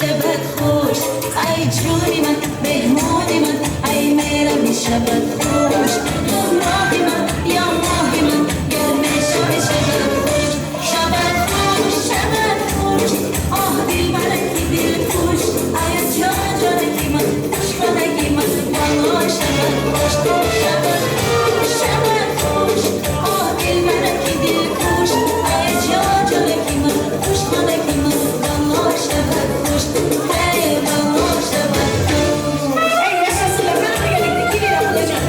شبت خوش ای جونی من مهمونی من ای میرم شبت خوش همراهی من یا ماهی من گرم شبت خوش شبت خوش آه دل برکی دل خوش ای جان جانکی من خوش کنکی من والله شبت خوش شبت خوش آه دل برکی دل خوش ای جان جانکی من خوش کنکی من والله شبت خوش ای والله شبت خوش ای yaşasın ben birlikte gidelim olacak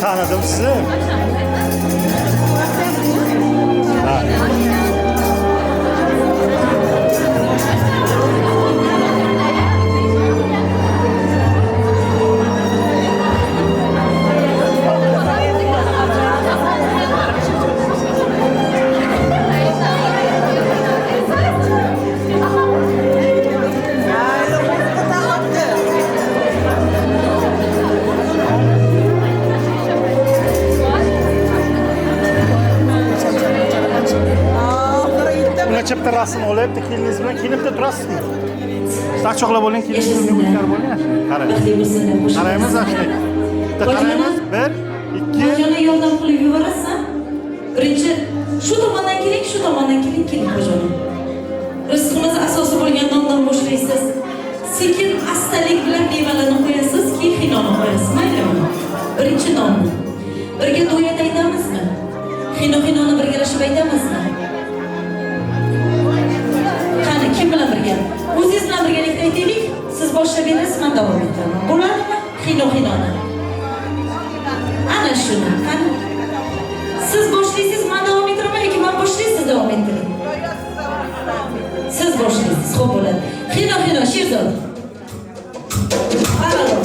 Tanıdım sizi. Chipta rasm olyapti, kelingiz bilan kelinibda turasizmi? Sachoqlab oling, kelingiz bilan ko'tarib boling. Qarang. Qaraymiz ashlik. Qaraymiz. 1, 2. Qo'shani yordam qilib yuborasan. Birinchi shu tomondan keling, shu tomondan keling qo'shani. Rizqimiz asosi bo'lgan nondan boshlaysiz. Sekin astalik bilan mevalarni qo'yasiz, keyin xinoni qo'yasiz. Maylimi? Birinchi nonni. Birga duet aytamizmi? Xino-xinoni birgalashib aytamizmi? Qani, kim bilan birga? O'zingiz bilan birgalikda aytaylik. Siz boshlab berasiz, men davom etaman. Bo'ladimi? Xino-xinoni. Ana shuni. Qani. Siz boshlaysiz, men davom etiraman yoki men boshlaysiz, siz davom ettiring. Siz boshlaysiz, xo'p bo'ladi. Xino-xino, Sherzod. Bravo.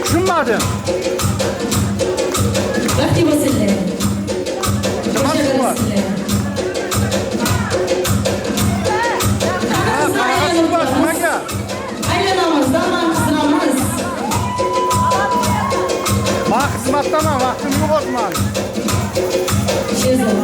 Tushunmadim. Vaqti bo'lsinlar. Nimasi bor? Qanaqasi bor nimaga? Aylanamiz, davom qilamiz. Men xizmatdaman, vaqtim yo'q o'zman. Sherzod.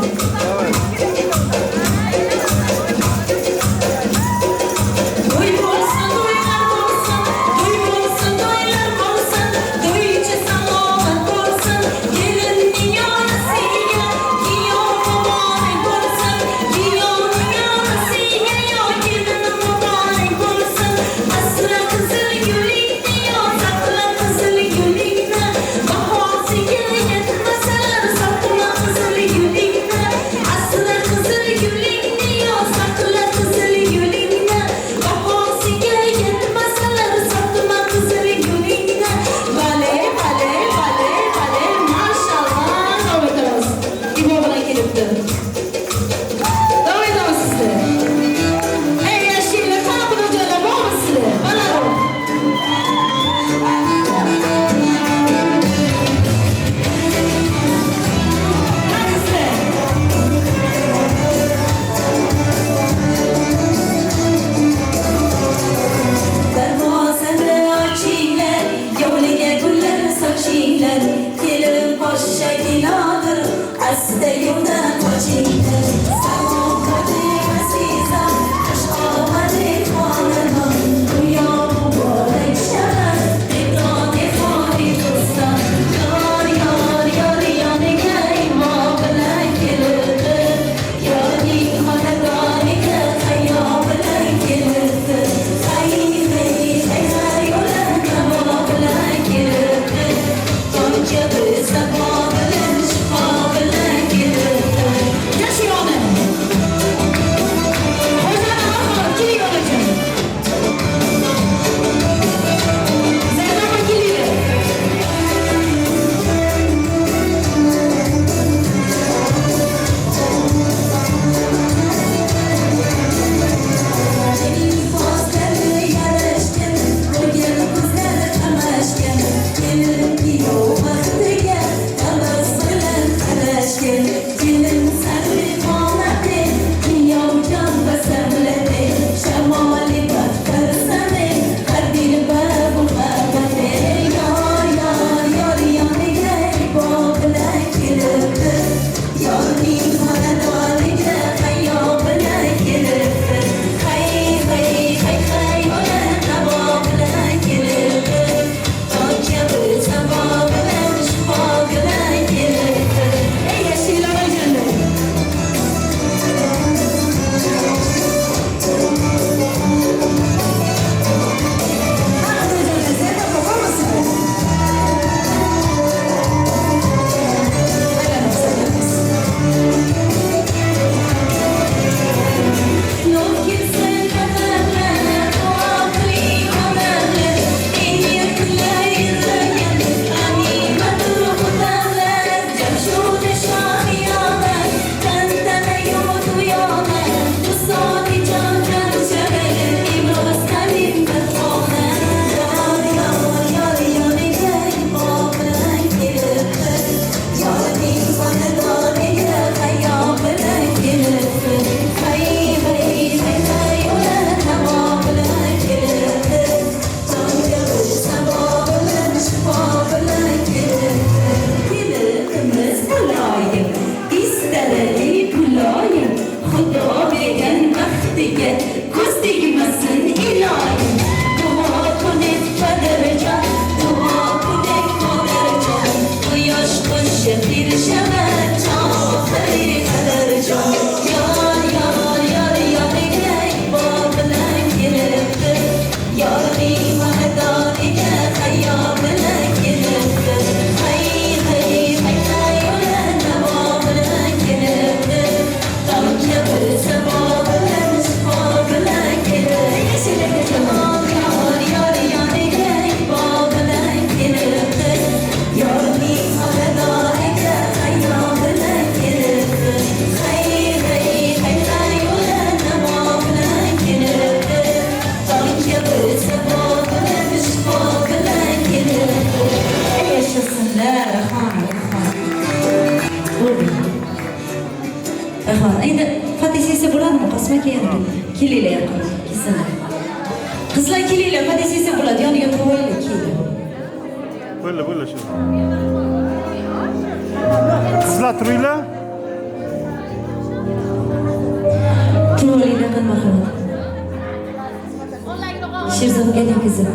Asma keyin kelinglar yaqin. Kelsinlar. Qizlar kelinglar, nima desangiz bo'ladi, yoniga qo'yinglar, kelinglar. Bo'ldi shu. Qizlar turinglar. Turolinglar, marhamat. Sherzodga kızım.